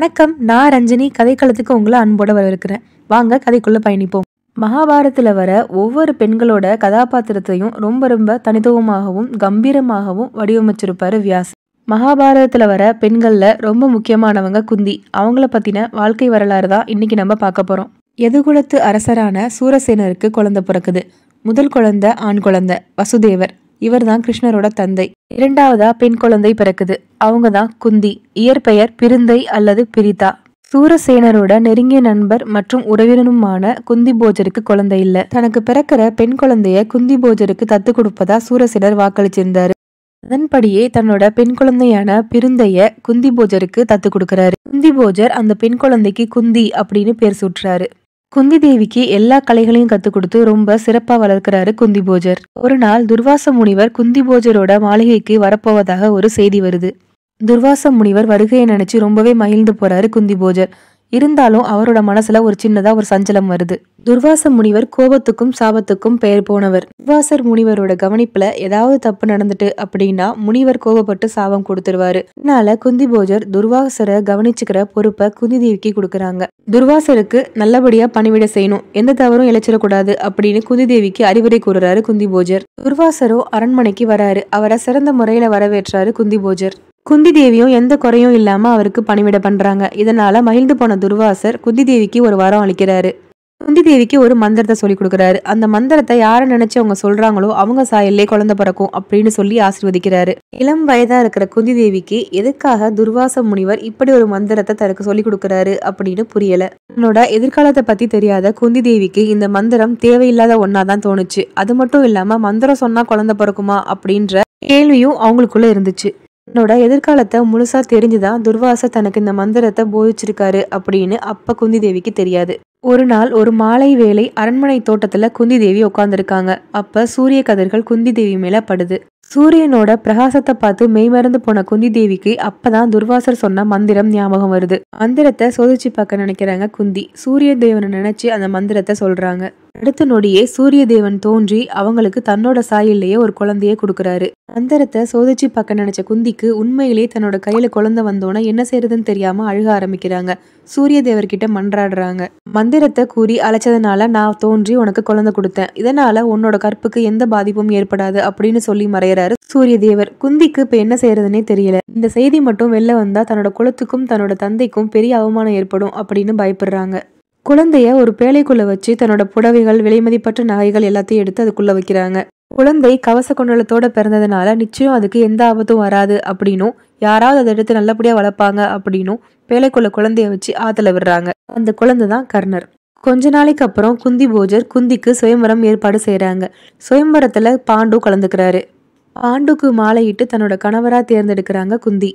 வணக்கம். நான் ரஞ்சினி. கதைக்களத்துக்கு உங்களை அன்போட வரவேற்கிறேன். வாங்க கதைக்குள்ள பயணிப்போம். மகாபாரதத்துல வர ஒவ்வொரு பெண்களோட கதாபாத்திரத்தையும் ரொம்ப ரொம்ப தனித்துவமாகவும் கம்பீரமாகவும் வடிவமைச்சிருப்பாரு வியாஸ். மகாபாரதத்துல வர பெண்கள்ல ரொம்ப முக்கியமானவங்க குந்தி. அவங்கள பத்தின வாழ்க்கை வரலாறு தான் இன்னைக்கு நம்ம பார்க்க போறோம். எதுகுலத்து அரசரான சூரசேனருக்கு குழந்தை பிறக்குது. முதல் குழந்தை ஆண் குழந்தை வசுதேவர். இவர் தான் கிருஷ்ணரோட தந்தை. இரண்டாவதா பெண் குழந்தை பிறக்குது. அவங்க தான் குந்தி. இயற்பெயர் பிருந்தை அல்லது பிரிதா. சூரசேனரோட நெருங்கிய நண்பர் மற்றும் உறவினருமான குந்தி போஜருக்கு குழந்தை இல்ல. தனக்கு பிறக்கிற பெண் குழந்தைய குந்தி போஜருக்கு தத்து கொடுப்பதா சூரசேனர் வாக்களிச்சிருந்தாரு. அதன்படியே தன்னோட பெண் குழந்தையான பிருந்தைய குந்தி போஜருக்கு தத்து கொடுக்கறாரு. குந்தி போஜர் அந்த பெண் குழந்தைக்கு குந்தி அப்படின்னு பேர் சூட்டுறாரு. குந்தி தேவிக்கு எல்லா கலைகளையும் கத்துக் கொடுத்து ரொம்ப சிறப்பா வளர்க்கிறாரு குந்தி போஜர். ஒரு நாள் துர்வாச முனிவர் குந்தி போஜரோட மாளிகைக்கு வரப்போவதாக ஒரு செய்தி வருது. துர்வாச முனிவர் வருகையை நினைச்சு ரொம்பவே மகிழ்ந்து போறாரு குந்தி போஜர். இருந்தாலும் அவரோட மனசுல ஒரு சின்னதா ஒரு சஞ்சலம் வருது. துர்வாச முனிவர் கோபத்துக்கும் சாபத்துக்கும் பெயர் போனவர். துர்வாசர் முனிவரோட கவனிப்புல ஏதாவது தப்பு நடந்துட்டு அப்படின்னா முனிவர் கோபப்பட்டு சாபம் கொடுத்துருவாரு. அதனால குந்தி போஜர் துர்வாசரை கவனிச்சுக்கிற பொறுப்பை குந்தி தேவிக்கு கொடுக்கறாங்க. துர்வாசருக்கு நல்லபடியா பணிவிட செய்யணும், எந்த தவறும் இழைச்சிடக்கூடாது அப்படின்னு குந்தி தேவிக்கு அறிவுரை கூறுறாரு குந்தி போஜர். துர்வாசரோ அரண்மனைக்கு வராரு. அவரை சிறந்த முறையில வரவேற்றாரு குந்தி போஜர். குந்தி தேவியும் எந்த குறையும் இல்லாம அவருக்கு பணிவிட பண்றாங்க. இதனால மகிழ்ந்து போன துர்வாசர் குந்தி தேவிக்கு ஒரு வரம் அளிக்கிறாரு. குந்தி தேவிக்கு ஒரு மந்திரத்தை சொல்லி கொடுக்கறாரு. அந்த மந்திரத்தை யாரை நினைச்சு அவங்க சொல்றாங்களோ அவங்க சாயல்லே குழந்தை பிறக்கும் அப்படின்னு சொல்லி ஆசீர்வதிக்கிறாரு. இளம் வயதா இருக்கிற குந்தி தேவிக்கு எதுக்காக துர்வாச முனிவர் இப்படி ஒரு மந்திரத்தை தனக்கு சொல்லி கொடுக்கறாரு அப்படின்னு புரியல. தன்னோட எதிர்காலத்தை பத்தி தெரியாத குந்தி தேவிக்கு இந்த மந்திரம் தேவையில்லாத ஒன்னாதான் தோணுச்சு. அது மட்டும் இல்லாம மந்திரம் சொன்னா குழந்தை பிறக்குமா அப்படின்ற கேள்வியும் அவங்களுக்குள்ள இருந்துச்சு. தன்னோட எதிர்காலத்தை முழுசா தெரிஞ்சுதான் துர்வாசர் தனக்கு இந்த மந்திரத்தை போதிச்சிருக்காரு அப்படின்னு அப்ப குந்தி தேவிக்கு தெரியாது. ஒரு நாள் ஒரு மாலை வேளை அரண்மனை தோட்டத்துல குந்தி தேவி உட்கார்ந்துருக்காங்க. அப்ப சூரிய கதிர்கள் குந்தி தேவி மேல படுது. சூரியனோட பிரகாசத்தை பார்த்து மெய்மறந்து போன குந்தி தேவிக்கு அப்பதான் துர்வாசர் சொன்ன மந்திரம் ஞாபகம் வருது. மந்திரத்தை சோதிச்சு பார்க்க நினைக்கிறாங்க குந்தி. சூரிய தேவனை நினைச்சு அந்த மந்திரத்தை சொல்றாங்க. அடுத்த நொடியே சூரிய தேவன் தோன்றி அவங்களுக்கு தன்னோட சாயிலேயே ஒரு குழந்தைய கொடுக்கறாரு. மந்திரத்தை சோதிச்சு பார்க்க நினைச்ச குந்திக்கு உண்மையிலேயே தன்னோட கையில குழந்தை வந்தோன்னா என்ன செய்யறதுன்னு தெரியாம அழுக ஆரம்பிக்கிறாங்க. சூரிய தேவர்கிட்ட மன்றாடுறாங்க. மந்திரத்தை கூறி அழைச்சதுனால நான் தோன்றி உனக்கு குழந்தை கொடுத்தேன், இதனால உன்னோட கற்புக்கு எந்த பாதிப்பும் ஏற்படாது அப்படின்னு சொல்லி மறையறாரு சூரிய தேவர். குந்திக்கு இப்ப என்ன செய்யறதுன்னே தெரியல. இந்த செய்தி மட்டும் வெளில வந்தா தன்னோட குலத்துக்கும் தன்னோட தந்தைக்கும் பெரிய அவமானம் ஏற்படும் அப்படின்னு பயப்படுறாங்க. குழந்தைய ஒரு பேழைக்குள்ள வச்சு தன்னோட புடவைகள் விலைமதிப்பற்ற நகைகள் எல்லாத்தையும் எடுத்து அதுக்குள்ள வைக்கிறாங்க. குழந்தை கவச குண்டலத்தோட பிறந்ததுனால நிச்சயம் அதுக்கு எந்த ஆபத்தும் வராது அப்படின்னும் யாராவது அதை எடுத்து நல்லபடியா வளர்ப்பாங்க அப்படின்னும் பேழைக்குள்ள குழந்தைய வச்சு ஆத்துல விடுறாங்க. அந்த குழந்தை தான் கர்ணர். கொஞ்ச நாளைக்கு அப்புறம் குந்தி போஜர் குந்திக்கு சுயம்பரம் ஏற்பாடு செய்யறாங்க. சுயம்பரத்துல பாண்டு கலந்துக்கிறாரு. பாண்டுக்கு மாலையிட்டு தன்னோட கணவரா தேர்ந்தெடுக்கிறாங்க குந்தி.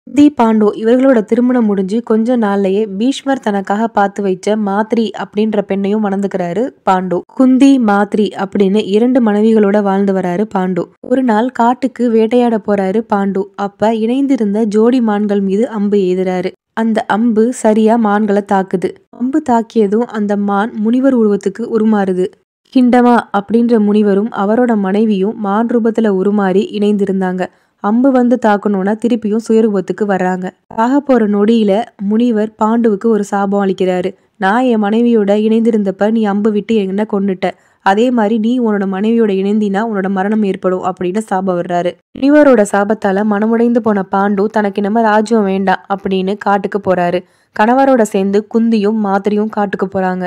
குந்தி பாண்டு இவர்களோட திருமணம் முடிஞ்சு கொஞ்ச நாள்லயே பீஷ்மர் தனக்காக பார்த்து வைச்ச மாத்ரி அப்படின்ற பெண்ணையும் மணந்துக்கிறாரு பாண்டு. குந்தி மாத்ரி அப்படின்னு 2 மனைவிகளோட வாழ்ந்து வராரு பாண்டு. ஒரு நாள் காட்டுக்கு வேட்டையாட போறாரு பாண்டு. அப்ப இணைந்திருந்த ஜோடி மான்கள் மீது அம்பு எய்துறாரு. அந்த அம்பு சரியா மான்களை தாக்குது. அம்பு தாக்கியதும் அந்த மான் முனிவர் உருவத்துக்கு உருமாறுது. ஹிண்டமா அப்படின்ற முனிவரும் அவரோட மனைவியும் மான் ரூபத்துல உருமாறி இணைந்திருந்தாங்க. அம்பு வந்து தாக்கணும்னா திருப்பியும் சுயரூபத்துக்கு வர்றாங்க. ஆக போற நொடியில முனிவர் பாண்டுவுக்கு ஒரு சாபம் அளிக்கிறாரு. நான் என் மனைவியோட இணைந்திருந்தப்ப நீ அம்பு விட்டு என்ன கொன்னுட்ட, அதே மாதிரி நீ உன்னோட மனைவியோட இணைந்தினா உன்னோட மரணம் ஏற்படும் அப்படின்னு சாபம் வர்றாரு. முனிவரோட சாபத்தால மனமுடைந்து போன பாண்டு தனக்கு நம்ம ராஜ்யம் வேண்டாம் அப்படின்னு காட்டுக்கு போறாரு. கணவரோட சேர்ந்து குந்தியும் மாத்திரையும் காட்டுக்கு போறாங்க.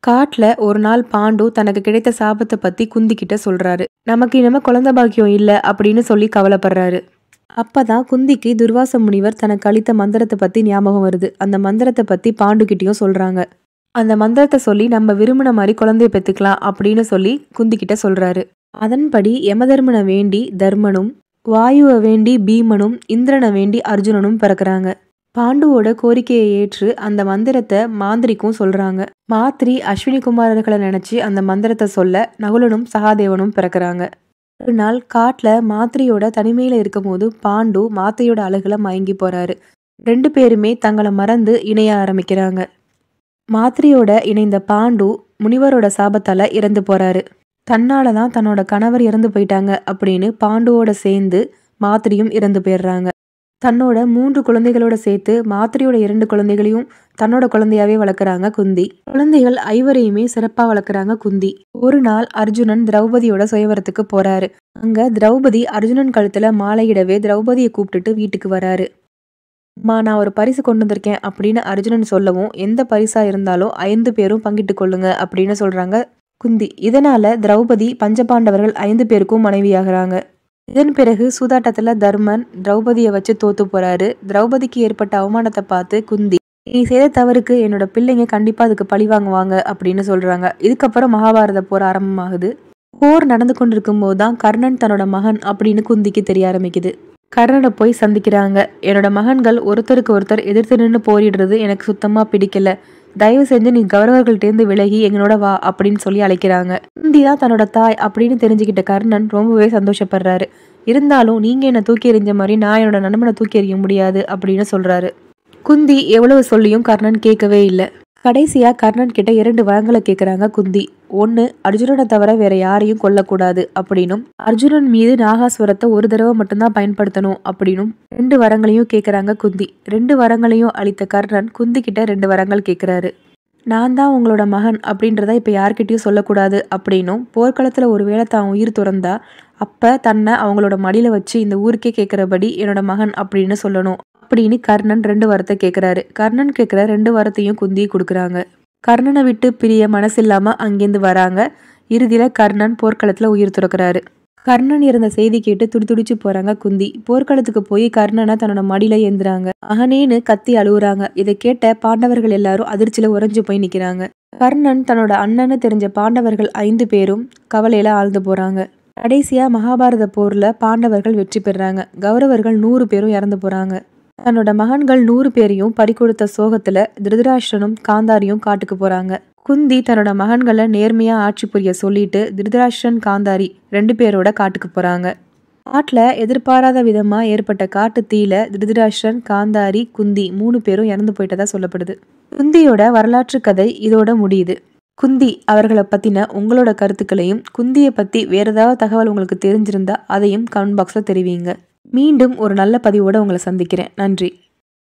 காட்டுல ஒரு நாள் பாண்டு தனக்கு கிடைத்த சாபத்தை பத்தி குந்தி கிட்ட சொல்றாரு. நமக்கு இனிமே குழந்தை பாக்கியம் இல்ல அப்படின்னு சொல்லி கவலைப்படுறாரு. அப்பதான் குந்திக்கு துர்வாச முனிவர் தனக்கு அளித்த மந்திரத்தை பத்தி ஞாபகம் வருது. அந்த மந்திரத்தை பத்தி பாண்டு கிட்டயும் சொல்றாங்க. அந்த மந்திரத்தை சொல்லி நம்ம விரும்பின மாதிரி குழந்தைய பெத்துக்கலாம் அப்படின்னு சொல்லி குந்தி கிட்ட சொல்றாரு. அதன்படி யமதர்மனை வேண்டி தர்மனும், வாயுவை வேண்டி பீமனும், இந்திரனை வேண்டி அர்ஜுனனும் பிறக்கிறாங்க. பாண்டுவோட கோரிக்கையை ஏற்று அந்த மந்திரத்தை மாந்திரிக்கும் சொல்றாங்க. மாத்ரி அஸ்வினி குமாரர்களை நினைச்சு அந்த மந்திரத்தை சொல்ல நகுலனும் சகாதேவனும் பிறக்கிறாங்க. ஒரு நாள் காட்டுல மாத்ரியோட தனிமையில இருக்கும் போது பாண்டு மாத்ரியோட அழகுல மயங்கி போறாரு. 2 பேருமே தங்களை மறந்து இணைய ஆரம்பிக்கிறாங்க. மாத்ரியோட இணைந்த பாண்டு முனிவரோட சாபத்தால இறந்து போறாரு. தன்னாலதான் தன்னோட கணவர் இறந்து போயிட்டாங்க அப்படின்னு பாண்டுவோட சேர்ந்து மாத்ரியும் இறந்து போயிடுறாங்க. தன்னோட 3 குழந்தைகளோட சேர்த்து மாத்ரியோட 2 குழந்தைகளையும் தன்னோட குழந்தையாவே வளர்க்குறாங்க குந்தி. குழந்தைகள் 5வரையுமே சிறப்பா வளர்க்குறாங்க குந்தி. ஒரு நாள் அர்ஜுனன் திரௌபதியோட சுயவரத்துக்கு போறாரு. அங்க திரௌபதி அர்ஜுனன் கழுத்துல மாலையிடவே திரௌபதியை கூப்பிட்டுட்டு வீட்டுக்கு வராரு. அம்மா, நான் ஒரு பரிசு கொண்டு வந்திருக்கேன் அப்படின்னு அர்ஜுனன் சொல்லவும், எந்த பரிசா இருந்தாலும் 5 பேரும் பங்கிட்டு கொள்ளுங்க அப்படின்னு சொல்றாங்க குந்தி. இதனால திரௌபதி பஞ்சபாண்டவர்கள் 5 பேருக்கும் மனைவியாகிறாங்க. இதன் பிறகு சூதாட்டத்துல தர்மன் திரௌபதியை வச்சு தோத்து போறாரு. திரௌபதிக்கு ஏற்பட்ட அவமானத்தை பார்த்து குந்தி, நீ செய்த தவறுக்கு என்னோட பிள்ளைங்க கண்டிப்பா அதுக்கு பழி வாங்குவாங்க அப்படின்னு சொல்றாங்க. இதுக்கப்புறம் மகாபாரத போர் ஆரம்பமாகுது. போர் நடந்து கொண்டிருக்கும் போதுதான் கர்ணன் தன்னோட மகன் அப்படின்னு குந்திக்கு தெரிய ஆரம்பிக்குது. கர்ணனை போய் சந்திக்கிறாங்க. என்னோட மகன்கள் ஒருத்தருக்கு ஒருத்தர் எதிர்த்து நின்று போரிடுறது எனக்கு சுத்தமா பிடிக்கல. தயவு செஞ்சு நீ கௌரவர்கள்ட்டேருந்து விலகி எங்களோட வா அப்படின்னு சொல்லி அழைக்கிறாங்க. குந்தி தான் தன்னோட தாய் அப்படின்னு தெரிஞ்சுக்கிட்ட கர்ணன் ரொம்பவே சந்தோஷப்படுறாரு. இருந்தாலும் நீங்க என்ன தூக்கி எறிஞ்ச மாதிரி நான் என்னோட நண்பனை தூக்கி எறிய முடியாது அப்படின்னு சொல்றாரு. குந்தி எவ்வளவு சொல்லியும் கர்ணன் கேட்கவே இல்லை. கடைசியா கர்ணன் கிட்ட 2 வரங்களை கேட்குறாங்க குந்தி. 1, அர்ஜுனனை தவிர வேற யாரையும் கொல்லக்கூடாது அப்படின்னும், அர்ஜுனன் மீது நாகாசுரத்தை ஒரு தடவை மட்டும்தான் பயன்படுத்தணும் அப்படின்னும் 2 வரங்களையும் கேட்குறாங்க குந்தி. 2 வரங்களையும் அளித்த கர்ணன் குந்தி கிட்ட 2 வரங்கள் கேட்குறாரு. நான் தான் உங்களோட மகன் அப்படின்றத இப்போ யார்கிட்டயும் சொல்லக்கூடாது அப்படின்னும், போர்க்களத்துல ஒருவேளை தான் உயிர் துறந்தா அப்ப தன்னை அவங்களோட மடியில வச்சு இந்த ஊருக்கே கேட்குறபடி என்னோட மகன் அப்படின்னு சொல்லணும் அப்படின்னு கர்ணன் 2 வரத்தை கேட்குறாரு. கர்ணன் கேட்குற 2 வரத்தையும் குந்தி கொடுக்குறாங்க. கர்ணனை விட்டு பிரிய மனசில்லாம அங்கேருந்து வராங்க. இறுதியில கர்ணன் போர்க்களத்துல உயிர் துறக்கிறாரு. கர்ணன் இறந்த செய்தி கேட்டு துடிதுடிச்சு போறாங்க குந்தி. போர்க்களத்துக்கு போய் கர்ணனை தன்னோட மடியில ஏந்துறாங்க. மகனேன்னு கத்தி அழுவுறாங்க. இதை கேட்ட பாண்டவர்கள் எல்லாரும் அதிர்ச்சியில உறைஞ்சு போய் நிக்கிறாங்க. கர்ணன் தன்னோட அண்ணன்னு தெரிஞ்ச பாண்டவர்கள் 5 பேரும் கவலையில ஆழ்ந்து போறாங்க. கடைசியா மகாபாரத போர்ல பாண்டவர்கள் வெற்றி பெறாங்க. கௌரவர்கள் 100 பேரும் இறந்து போறாங்க. தன்னோட மகன்கள் 100 பேரையும் பறிகொடுத்த சோகத்துல திருதராஷ்டிரனும் காந்தாரியும் காட்டுக்கு போறாங்க. குந்தி தன்னோட மகன்களை நேர்மையா ஆட்சி புரிய சொல்லிட்டு திருதராஷ்டிரன் காந்தாரி 2 பேரோட காட்டுக்கு போறாங்க. காட்டுல எதிர்பாராத விதமா ஏற்பட்ட காட்டு தீயில திருதராஷ்டிரன், காந்தாரி, குந்தி 3 பேரும் இறந்து போயிட்டதா சொல்லப்படுது. குந்தியோட வரலாற்று கதை இதோட முடியுது. குந்தி அவர்களை பத்தின உங்களோட கருத்துக்களையும், குந்தியை பத்தி வேற ஏதாவது தகவல் உங்களுக்கு தெரிஞ்சிருந்தா அதையும் கமெண்ட் பாக்ஸ்ல தெரிவிங்க. மீண்டும் ஒரு நல்ல பதிவோட உங்களை சந்திக்கிறேன். நன்றி.